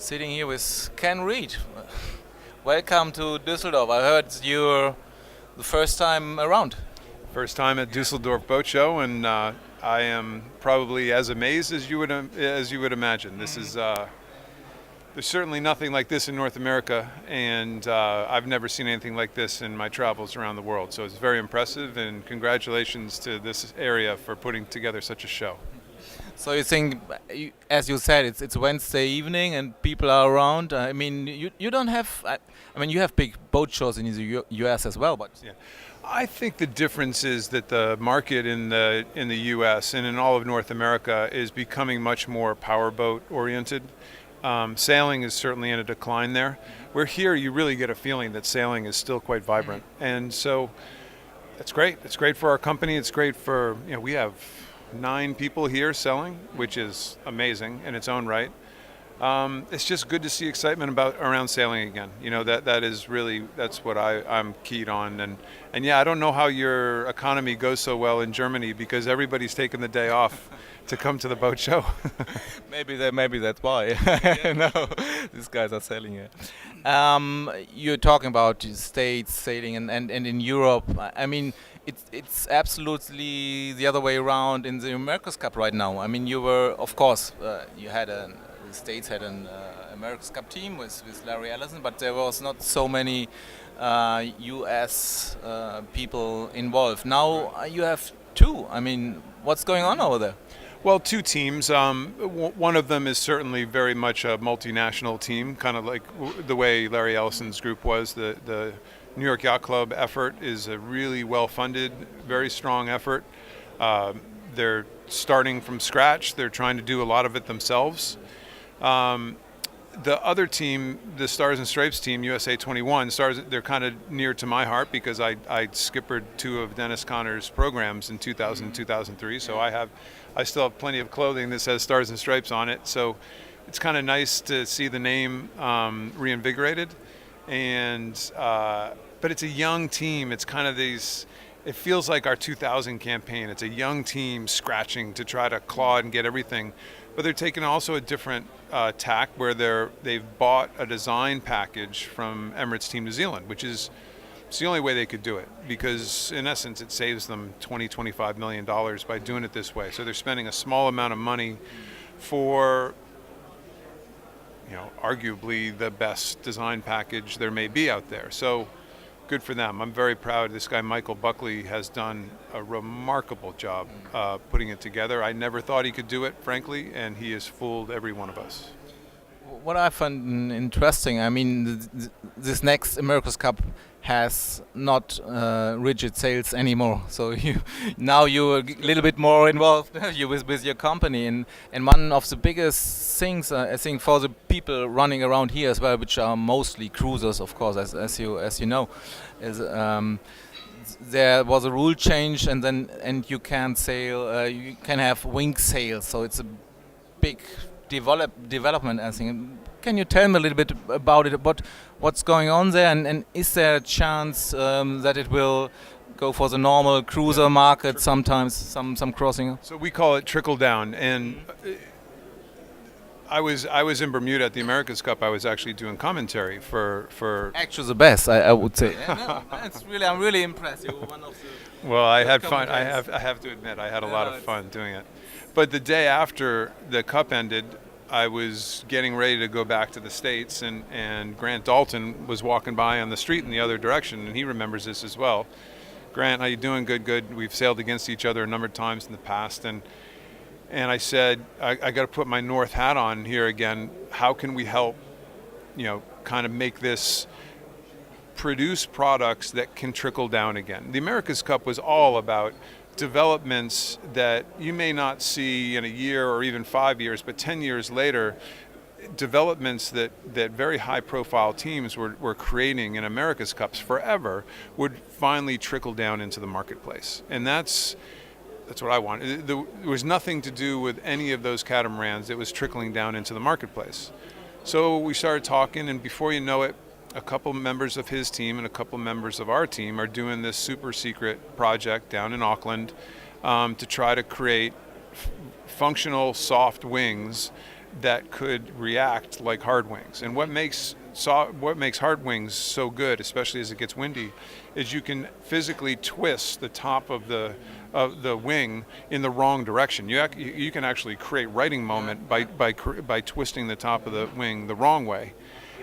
sitting here with Ken Reed. Welcome to Düsseldorf. I heard you're the first time around. First time at Dusseldorf Boat Show, and I am probably as amazed as you would imagine. This is there's certainly nothing like this in North America, and I've never seen anything like this in my travels around the world. So it's very impressive, and congratulations to this area for putting together such a show. So you think, as you said, it's Wednesday evening and people are around. I mean, you don't have. I mean, you have big boat shows in the U.S. as well, but yeah. I think the difference is that the market in the U.S. and in all of North America is becoming much more powerboat oriented. Sailing is certainly in a decline there. Where here you really get a feeling that sailing is still quite vibrant, and so that's great. It's great for our company. It's great for we have 9 people here selling, which is amazing in its own right. It's just good to see excitement around sailing again. That is really, that's what I'm keyed on. And yeah, I don't know how your economy goes so well in Germany because everybody's taking the day off to come to the boat show. maybe that's why. No, these guys are sailing here. You're talking about the States sailing and in Europe. I mean, it's absolutely the other way around in the America's Cup right now. I mean, you were, of course, the States had an America's Cup team with Larry Ellison, but there was not so many U.S. people involved. Now you have 2. I mean, what's going on over there? Well, 2 teams. One of them is certainly very much a multinational team, kind of like the way Larry Ellison's group was. The New York Yacht Club effort is a really well-funded, very strong effort. They're starting from scratch. They're trying to do a lot of it themselves. The other team, the Stars and Stripes team, USA 21, they're kind of near to my heart because I skippered 2 of Dennis Connor's programs in 2000 and 2003. So I still have plenty of clothing that says Stars and Stripes on it. So it's kind of nice to see the name reinvigorated. But it's a young team. It's kind of it feels like our 2000 campaign. It's a young team scratching to try to claw and get everything. But they're taking also a different tack where they've bought a design package from Emirates Team New Zealand, which is it's the only way they could do it because in essence it saves them $20-25 million by doing it this way. So they're spending a small amount of money for arguably the best design package there may be out there. So good for them. I'm very proud. This guy Michael Buckley has done a remarkable job putting it together. I never thought he could do it, frankly, and he has fooled every one of us. What I find interesting, I mean, this next America's Cup has not rigid sails anymore. So you're a little bit more involved with your company, and one of the biggest things I think for the people running around here as well, which are mostly cruisers, of course, as you know, is there was a rule change, and you can sail, you can have wing sails. So it's a big development, I think. Can you tell me a little bit about it, about what's going on there, and is there a chance that it will go for the normal cruiser market sometimes, some crossing? So we call it trickle down, and I was in Bermuda at the America's Cup. I was actually doing commentary for actually the best, I would say. I'm really impressed. You were one of the well, I had fun. I have to admit, I had a lot of fun doing it. But the day after the Cup ended, I was getting ready to go back to the States, and Grant Dalton was walking by on the street in the other direction, and he remembers this as well. Grant, how you doing? Good. We've sailed against each other a number of times in the past, and I said, I got to put my North hat on here again. How can we help, kind of make this produce products that can trickle down again? The America's Cup was all about developments that you may not see in a year or even 5 years, but 10 years later, developments that very high-profile teams were creating in America's Cups forever would finally trickle down into the marketplace. And that's what I want. There was nothing to do with any of those catamarans that was trickling down into the marketplace. So we started talking, and before you know it, a couple members of his team and a couple members of our team are doing this super secret project down in Auckland to try to create functional soft wings that could react like hard wings. And what makes hard wings so good, especially as it gets windy, is you can physically twist the top of the wing in the wrong direction. You can actually create righting moment by twisting the top of the wing the wrong way.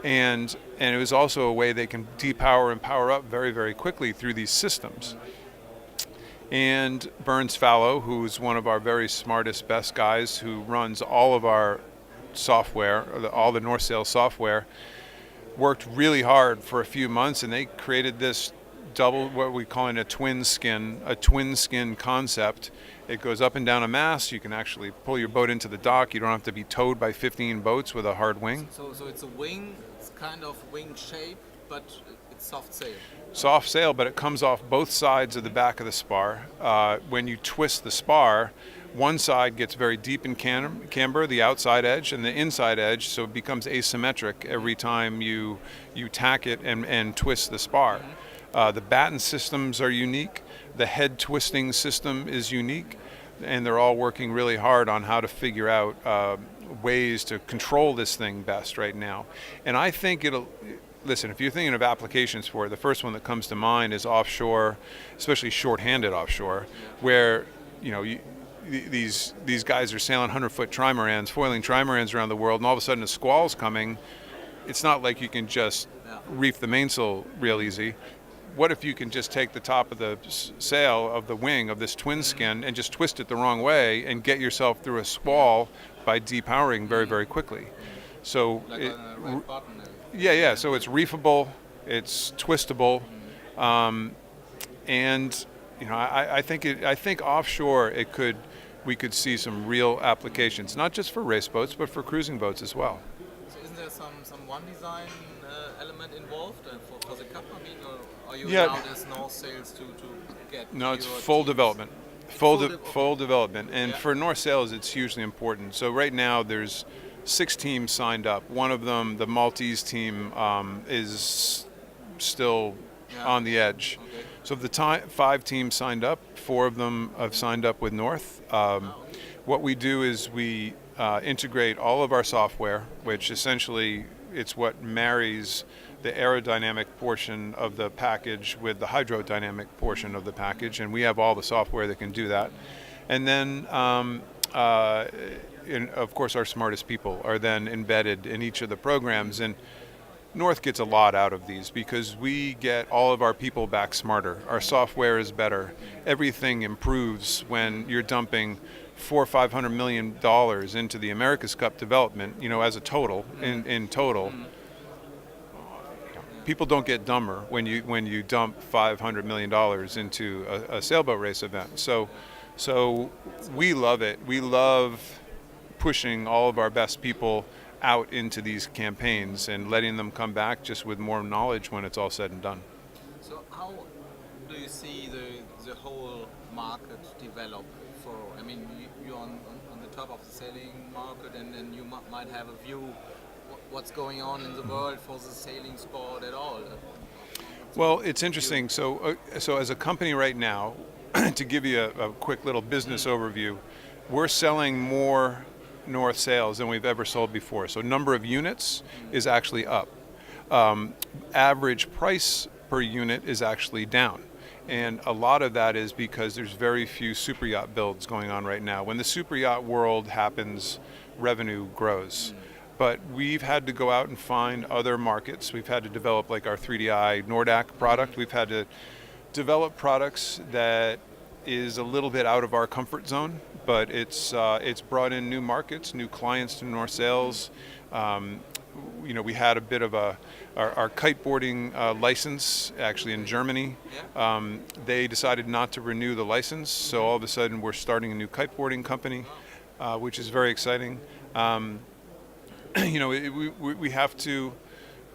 And it was also a way they can depower and power up very, very quickly through these systems. And Burns Fallow, who's one of our very smartest, best guys, who runs all of our software, all the North Sails software, worked really hard for a few months, and they created this what we call a twin skin concept. It goes up and down a mast. You can actually pull your boat into the dock. You don't have to be towed by 15 boats with a hard wing. So it's a wing. It's kind of wing shape, but it's soft sail. Soft sail, but it comes off both sides of the back of the spar. When you twist the spar, one side gets very deep in camber, the outside edge, and the inside edge, so it becomes asymmetric every time you tack it and twist the spar. The batten systems are unique. The head twisting system is unique, and they're all working really hard on how to figure out ways to control this thing best right now. And I think listen, if you're thinking of applications for it, the first one that comes to mind is offshore, especially short-handed offshore, where these guys are sailing 100-foot trimarans, foiling trimarans around the world, and all of a sudden a squall's coming. It's not like you can just reef the mainsail real easy. What if you can just take the top of the sail of the wing of this twin skin and just twist it the wrong way and get yourself through a squall by depowering very, very quickly? So so it's reefable, it's twistable, and I think offshore we could see some real applications, not just for race boats but for cruising boats as well. So isn't there some one design element involved for the cup? I mean, or are you Yeah. allowed as North Sails to get? No, it's your full teams? development. Full development. And Yeah. for North Sails, it's hugely important. So right now there's 6 teams signed up. One of them, the Maltese team, is still on the edge. Okay. So of the 5 teams signed up, 4 of them have signed up with North. What we do is we integrate all of our software, which essentially it's what marries the aerodynamic portion of the package with the hydrodynamic portion of the package, and we have all the software that can do that. And then, of course, our smartest people are then embedded in each of the programs, and North gets a lot out of these because we get all of our people back smarter. Our software is better. Everything improves when you're dumping $400 or $500 million into the America's Cup development, as a total, in total. People don't get dumber when you dump $500 million into a sailboat race event. So we love it. We love pushing all of our best people out into these campaigns and letting them come back just with more knowledge when it's all said and done. So how do you see the whole market develop? I mean, you're on the top of the sailing market, and then you might have a view what's going on in the world for the sailing sport at all. Well, it's interesting. So as a company right now, to give you a quick little business overview, we're selling more North Sails than we've ever sold before. So number of units is actually up. Average price per unit is actually down. And a lot of that is because there's very few super yacht builds going on right now. When the super yacht world happens, revenue grows. But we've had to go out and find other markets. We've had to develop like our 3DI Nordac product. We've had to develop products that is a little bit out of our comfort zone, but it's brought in new markets, new clients to North Sails. We had a bit of our kiteboarding license actually in Germany. They decided not to renew the license, so all of a sudden we're starting a new kiteboarding company, which is very exciting.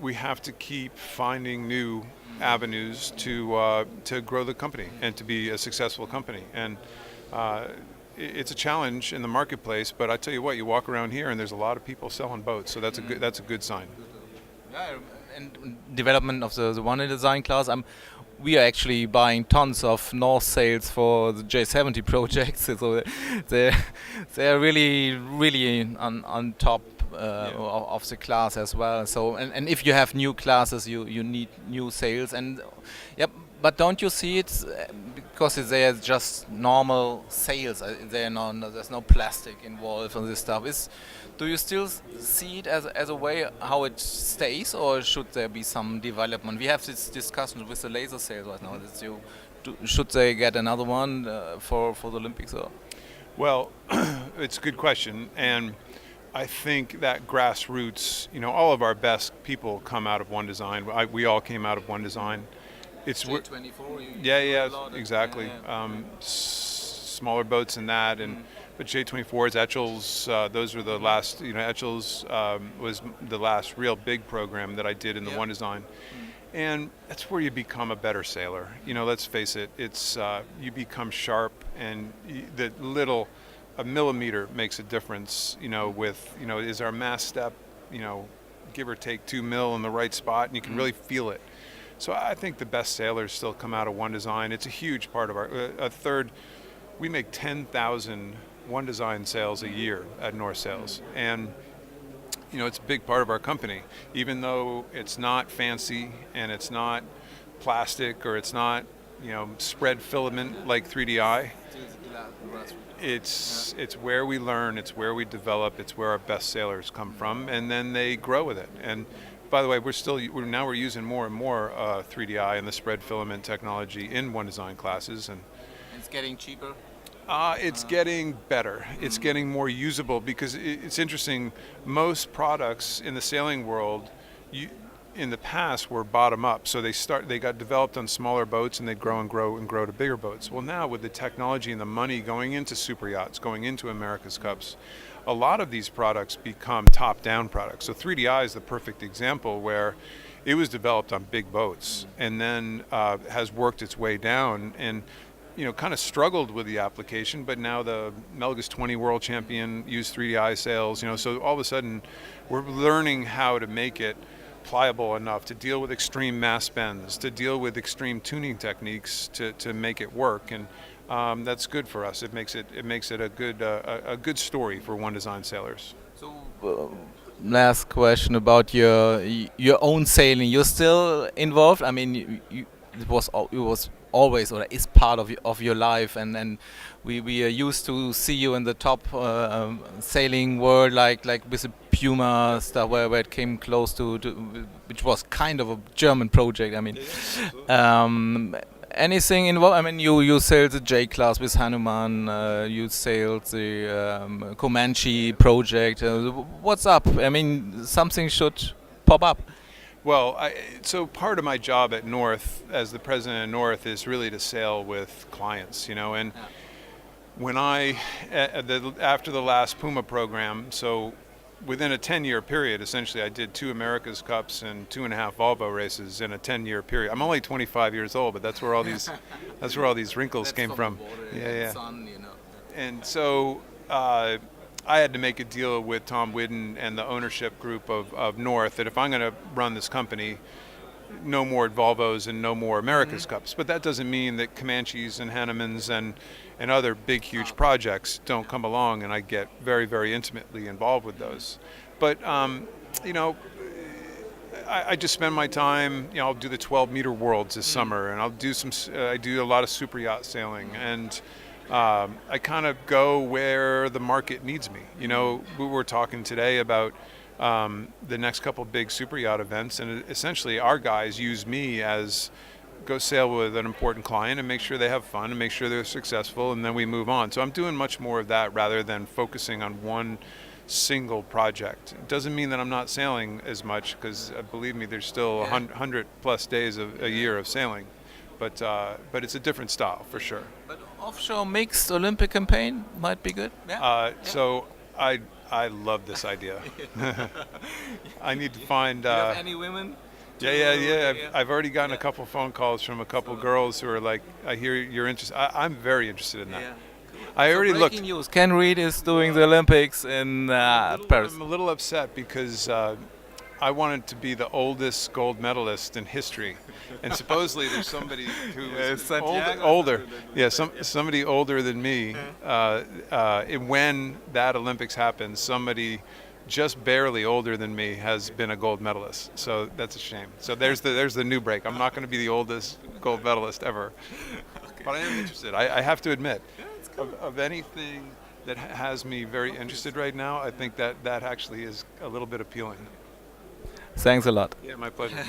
We have to keep finding new avenues to grow the company and to be a successful company. And it's a challenge in the marketplace, but I tell you what, you walk around here and there's a lot of people selling boats, so that's a good sign. Yeah, and development of the one design class. we are actually buying tons of North Sails for the J70 projects. So they're really on top of the class as well. So and if you have new classes, you need new sails. And yep. But don't you see it because they are just normal sails? There's no plastic involved in this stuff. Do you still see it as a way how it stays, or should there be some development? We have this discussion with the laser sails right now. Should they get another one for the Olympics? Or? Well, it's a good question, and I think that grassroots, all of our best people come out of one design. We all came out of one design. It's J24. Yeah, exactly. Smaller boats than that, but J24s, Etchells, those were the last. Etchells was the last real big program that I did in the one design, and that's where you become a better sailor. Let's face it, it's you become sharp, and a millimeter makes a difference. With is our mast step, give or take 2 mil in the right spot, and you can really feel it. So I think the best sailors still come out of one design. It's a huge part of we make 10,000 one design sails a year at North Sails. And, it's a big part of our company. Even though it's not fancy and it's not plastic or it's not, spread filament like 3DI, it's where we learn, it's where we develop, it's where our best sailors come from, and then they grow with it. And by the way, we're using more and more 3DI and the spread filament technology in one design classes, and it's getting cheaper. It's getting better. It's getting more usable because it's interesting. Most products in the sailing world, in the past, were bottom up. So they got developed on smaller boats, and they'd grow and grow and grow to bigger boats. Well, now with the technology and the money going into super yachts, going into America's Cups, a lot of these products become top-down products. So 3DI is the perfect example where it was developed on big boats and then has worked its way down and kind of struggled with the application, but now the Melgus 20 world champion used 3DI sails, so all of a sudden we're learning how to make it pliable enough to deal with extreme mast bends, to deal with extreme tuning techniques to make it work. And that's good for us. It makes it a good story for one design sailors. So, last question about your own sailing. You're still involved. I mean, it was always or is part of your life, and we are used to see you in the top sailing world, like with the Puma stuff, where it came close to which was kind of a German project. I mean. Anything involved? I mean, you sailed the J class with Hanuman. You sailed the Comanche project. What's up? I mean, something should pop up. Well, so part of my job at North, as the president of North, is really to sail with clients, and when after the last Puma program, so within a 10-year period, essentially, I did 2 America's Cups and 2.5 Volvo races in a 10-year period. I'm only 25 years old, but that's where all these wrinkles came from. Yeah. Sun, And so I had to make a deal with Tom Whidden and the ownership group of North that if I'm going to run this company, no more Volvos and no more America's Cups. But that doesn't mean that Comanches and Hannemans and other big, huge projects don't come along, and I get very, very intimately involved with those. But, I just spend my time, I'll do the 12-meter worlds this summer, and I'll do I do a lot of super yacht sailing, and I kind of go where the market needs me. We were talking today about the next couple big super yacht events, and essentially our guys use me as go sail with an important client and make sure they have fun and make sure they're successful, and then we move on. So I'm doing much more of that rather than focusing on one single project. It doesn't mean that I'm not sailing as much, because believe me, there's still 100 plus days a year of sailing, but it's a different style for sure. But offshore mixed Olympic campaign might be good. So I love this idea. I need to find. Do you have any women? Yeah. I've already gotten a couple phone calls from a couple girls who are like, I hear you're interested. I'm very interested in that. Yeah. I already looked. News. Ken Reed is doing the Olympics in Paris. I'm a little upset because I wanted to be the oldest gold medalist in history, and supposedly there's somebody who is older. Yeah, somebody older than me. When that Olympics happens, somebody just barely older than me has been a gold medalist. So that's a shame. So there's the new break. I'm not going to be the oldest gold medalist ever, but I am interested. I have to admit, of anything that has me very interested right now, I think that actually is a little bit appealing. Thanks a lot. Yeah, my pleasure.